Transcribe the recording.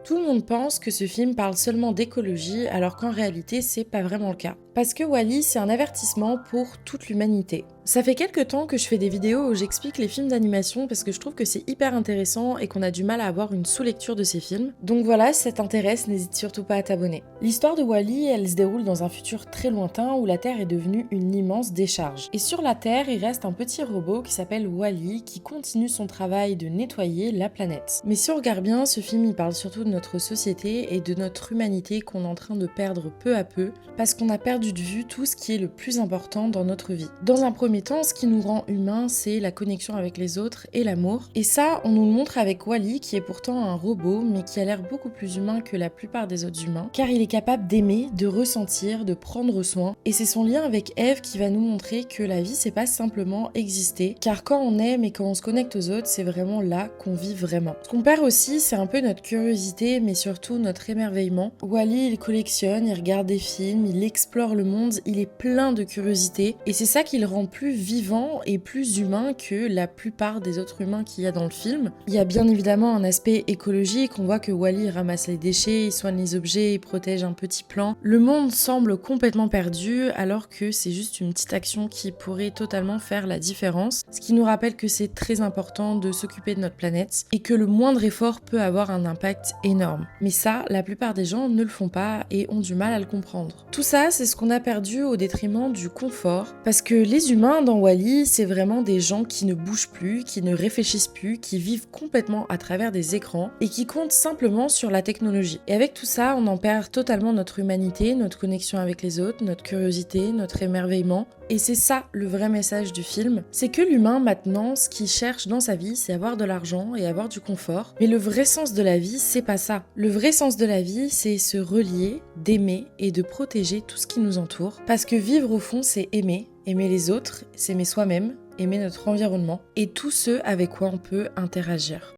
Tout le monde pense que ce film parle seulement d'écologie alors qu'en réalité c'est pas vraiment le cas. Parce que Wall-E c'est un avertissement pour toute l'humanité. Ça fait quelques temps que je fais des vidéos où j'explique les films d'animation parce que je trouve que c'est hyper intéressant et qu'on a du mal à avoir une sous-lecture de ces films. Donc voilà, si ça t'intéresse, n'hésite surtout pas à t'abonner. L'histoire de Wall-E, elle se déroule dans un futur très lointain où la Terre est devenue une immense décharge. Et sur la Terre, il reste un petit robot qui s'appelle Wall-E qui continue son travail de nettoyer la planète. Mais si on regarde bien, ce film il parle surtout de notre société et de notre humanité qu'on est en train de perdre peu à peu parce qu'on a perdu de vue tout ce qui est le plus important dans notre vie. Dans un premier temps, ce qui nous rend humains, c'est la connexion avec les autres et l'amour. Et ça, on nous le montre avec Wall-E qui est pourtant un robot mais qui a l'air beaucoup plus humain que la plupart des autres humains car il est capable d'aimer, de ressentir, de prendre soin. Et c'est son lien avec Eve qui va nous montrer que la vie c'est pas simplement exister car quand on aime et quand on se connecte aux autres, c'est vraiment là qu'on vit vraiment. Ce qu'on perd aussi, c'est un peu notre curiosité mais surtout notre émerveillement. Wall-E il collectionne, il regarde des films, il explore le monde, il est plein de curiosité et c'est ça qui le rend plus vivant et plus humain que la plupart des autres humains qu'il y a dans le film. Il y a bien évidemment un aspect écologique, on voit que Wall-E ramasse les déchets, il soigne les objets, il protège un petit plan. Le monde semble complètement perdu alors que c'est juste une petite action qui pourrait totalement faire la différence, ce qui nous rappelle que c'est très important de s'occuper de notre planète et que le moindre effort peut avoir un impact énorme. Mais ça, la plupart des gens ne le font pas et ont du mal à le comprendre. Tout ça, c'est ce qu'on a perdu au détriment du confort, parce que les humains dans Wall-E, c'est vraiment des gens qui ne bougent plus, qui ne réfléchissent plus, qui vivent complètement à travers des écrans et qui comptent simplement sur la technologie. Et avec tout ça, on en perd totalement notre humanité, notre connexion avec les autres, notre curiosité, notre émerveillement. Et c'est ça le vrai message du film, c'est que l'humain maintenant, ce qu'il cherche dans sa vie, c'est avoir de l'argent et avoir du confort. Mais le vrai sens de la vie, c'est pas ça. Le vrai sens de la vie, c'est se relier, d'aimer et de protéger tout ce qui nous entoure. Parce que vivre au fond, c'est aimer. Aimer les autres, s'aimer soi-même, aimer notre environnement et tout ce avec quoi on peut interagir.